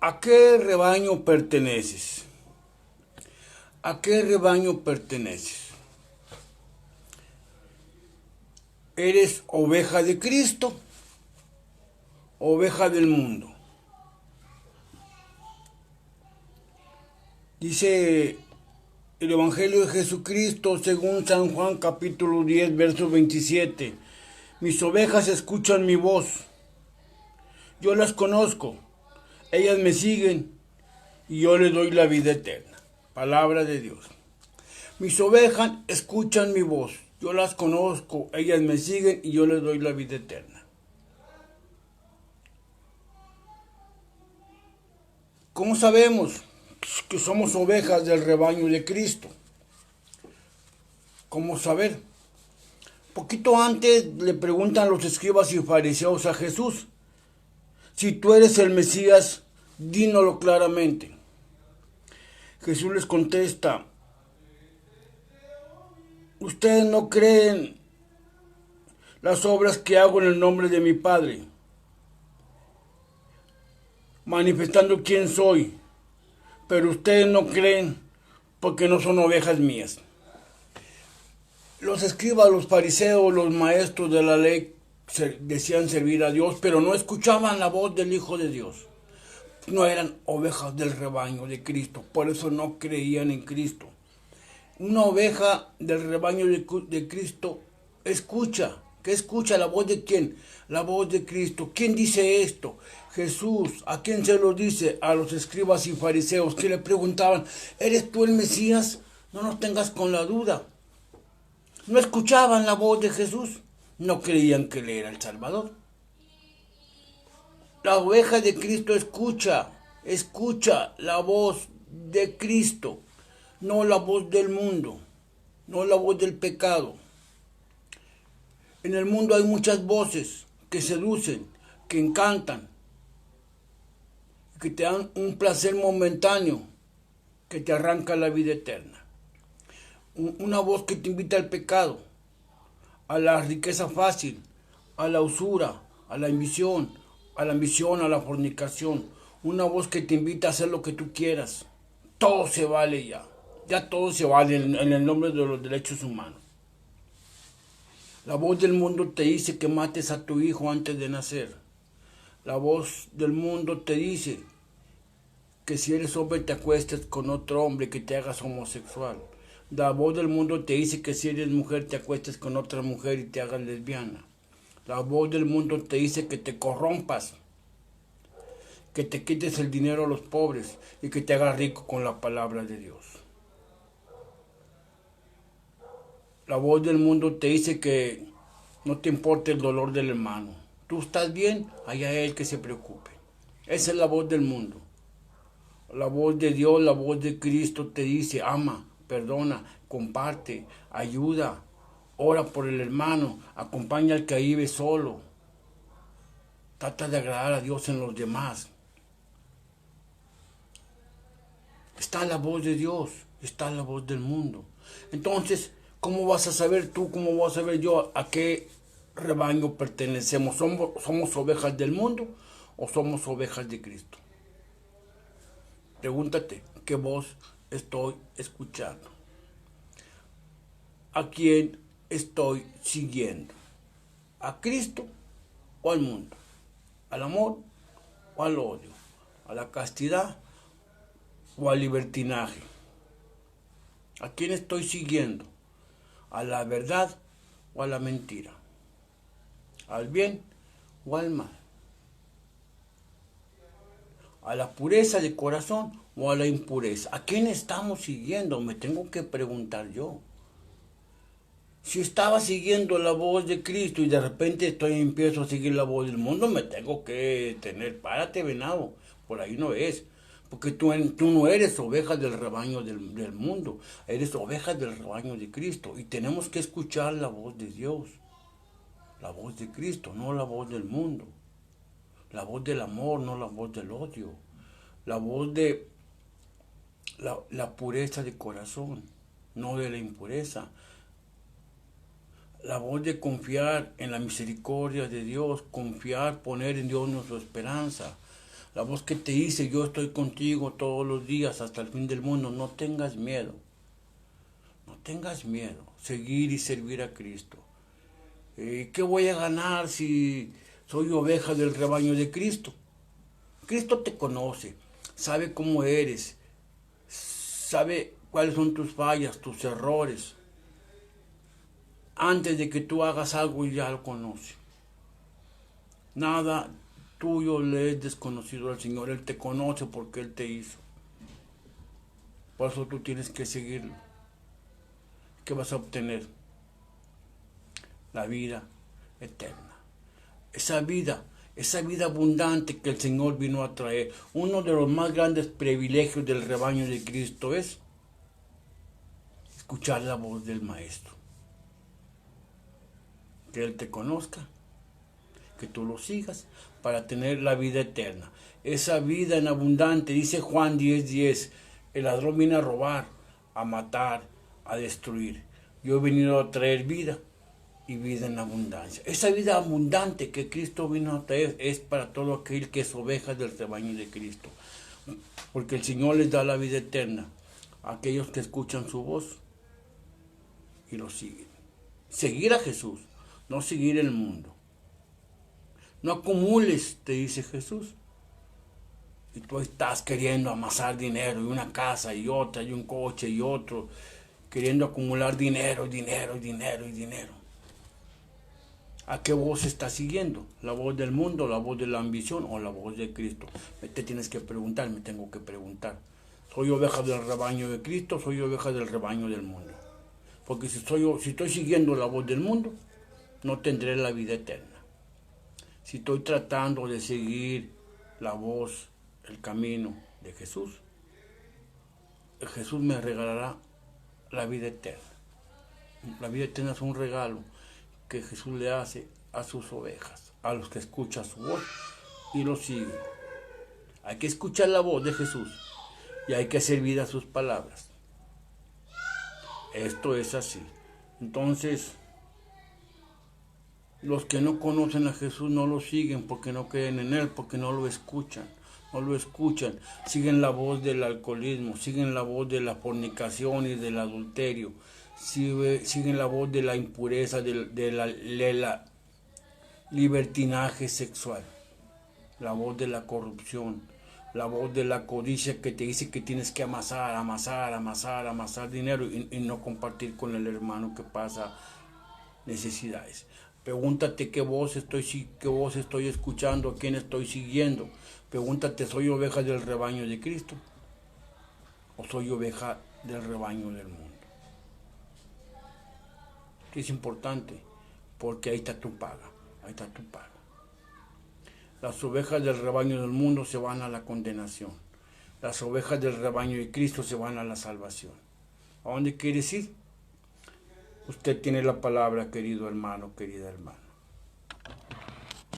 ¿A qué rebaño perteneces? ¿A qué rebaño perteneces? ¿Eres oveja de Cristo? ¿Oveja del mundo? Dice el Evangelio de Jesucristo según San Juan capítulo 10, verso 27. Mis ovejas escuchan mi voz. Yo las conozco. Ellas me siguen y yo les doy la vida eterna. Palabra de Dios. Mis ovejas escuchan mi voz. Yo las conozco. Ellas me siguen y yo les doy la vida eterna. ¿Cómo sabemos que somos ovejas del rebaño de Cristo? ¿Cómo saber? Poquito antes le preguntan los escribas y fariseos a Jesús: si tú eres el Mesías, dínoslo claramente. Jesús les contesta: ustedes no creen las obras que hago en el nombre de mi Padre, manifestando quién soy, pero ustedes no creen porque no son ovejas mías. Los escribas, los fariseos, los maestros de la ley decían servir a Dios, pero no escuchaban la voz del Hijo de Dios. No eran ovejas del rebaño de Cristo, por eso no creían en Cristo. Una oveja del rebaño de Cristo escucha. ¿Qué escucha? ¿La voz de quién? La voz de Cristo. ¿Quién dice esto? Jesús. ¿A quién se lo dice? A los escribas y fariseos que le preguntaban: ¿eres tú el Mesías? No nos tengas con la duda. No escuchaban la voz de Jesús. No creían que él era el Salvador. La oveja de Cristo escucha la voz de Cristo, no la voz del mundo, no la voz del pecado. En el mundo hay muchas voces que seducen, que encantan, que te dan un placer momentáneo, que te arranca la vida eterna. Una voz que te invita al pecado, a la riqueza fácil, a la usura, a la ambición, a la fornicación. Una voz que te invita a hacer lo que tú quieras. Todo se vale ya. Ya todo se vale en el nombre de los derechos humanos. La voz del mundo te dice que mates a tu hijo antes de nacer. La voz del mundo te dice que si eres hombre te acuestes con otro hombre, que te hagas homosexual. La voz del mundo te dice que si eres mujer te acuestes con otra mujer y te hagas lesbiana. La voz del mundo te dice que te corrompas, que te quites el dinero a los pobres y que te hagas rico con la palabra de Dios. La voz del mundo te dice que no te importe el dolor del hermano. Tú estás bien, allá él que se preocupe. Esa es la voz del mundo. La voz de Dios, la voz de Cristo te dice: ama, perdona, comparte, ayuda, ora por el hermano, acompaña al que vive solo. Trata de agradar a Dios en los demás. Está la voz de Dios, está la voz del mundo. Entonces, ¿cómo vas a saber tú, cómo voy a saber yo a qué rebaño pertenecemos? ¿Somos ovejas del mundo o somos ovejas de Cristo? Pregúntate, ¿qué voz estoy escuchando? ¿A quién estoy siguiendo? ¿A Cristo o al mundo? ¿Al amor o al odio? ¿A la castidad o al libertinaje? ¿A quién estoy siguiendo? ¿A la verdad o a la mentira? ¿Al bien o al mal? ¿A la pureza de corazón o a la impureza? ¿A quién estamos siguiendo? Me tengo que preguntar yo. Si estaba siguiendo la voz de Cristo y de repente empiezo a seguir la voz del mundo, me tengo que tener: párate, venado, por ahí no es. Porque tú no eres oveja del rebaño del mundo, eres oveja del rebaño de Cristo. Y tenemos que escuchar la voz de Dios, la voz de Cristo, no la voz del mundo. La voz del amor, no la voz del odio. La voz de la pureza de corazón, no de la impureza. La voz de confiar en la misericordia de Dios, confiar, poner en Dios nuestra esperanza. La voz que te dice, yo estoy contigo todos los días hasta el fin del mundo. No tengas miedo. No tengas miedo. Seguir y servir a Cristo. ¿Qué voy a ganar si soy oveja del rebaño de Cristo? Cristo te conoce, sabe cómo eres, sabe cuáles son tus fallas, tus errores. Antes de que tú hagas algo, ya lo conoce. Nada tuyo le es desconocido al Señor. Él te conoce porque Él te hizo. Por eso tú tienes que seguirlo. ¿Qué vas a obtener? La vida eterna. Esa vida abundante que el Señor vino a traer. Uno de los más grandes privilegios del rebaño de Cristo es escuchar la voz del Maestro. Que Él te conozca, que tú lo sigas para tener la vida eterna. Esa vida en abundante, dice Juan 10:10, el ladrón viene a robar, a matar, a destruir. Yo he venido a traer vida y vida en abundancia. Esa vida abundante que Cristo vino a traer es para todo aquel que es oveja del rebaño de Cristo. Porque el Señor les da la vida eterna a aquellos que escuchan su voz y lo siguen. Seguir a Jesús, no seguir el mundo. No acumules, te dice Jesús. Y tú estás queriendo amasar dinero, y una casa, y otra, y un coche, y otro, queriendo acumular dinero, dinero, dinero y dinero. ¿A qué voz estás siguiendo? ¿La voz del mundo, la voz de la ambición o la voz de Cristo? Te tienes que preguntar, me tengo que preguntar. ¿Soy oveja del rebaño de Cristo o soy oveja del rebaño del mundo? Porque si estoy siguiendo la voz del mundo, no tendré la vida eterna. Si estoy tratando de seguir la voz, el camino de Jesús, Jesús me regalará la vida eterna. La vida eterna es un regalo que Jesús le hace a sus ovejas, a los que escuchan su voz y lo siguen. Hay que escuchar la voz de Jesús y hay que hacer vida a sus palabras. Esto es así. Entonces, los que no conocen a Jesús no lo siguen porque no creen en Él, porque no lo escuchan. No lo escuchan. Siguen la voz del alcoholismo, siguen la voz de la fornicación y del adulterio. Siguen la voz de la impureza, de la libertinaje sexual. La voz de la corrupción. La voz de la codicia que te dice que tienes que amasar dinero y no compartir con el hermano que pasa necesidades. Pregúntate qué voz estoy escuchando, a quién estoy siguiendo. Pregúntate, ¿soy oveja del rebaño de Cristo o soy oveja del rebaño del mundo? Es importante porque ahí está tu paga, Las ovejas del rebaño del mundo se van a la condenación. Las ovejas del rebaño de Cristo se van a la salvación. ¿A dónde quieres ir? Usted tiene la palabra, querido hermano, querida hermana.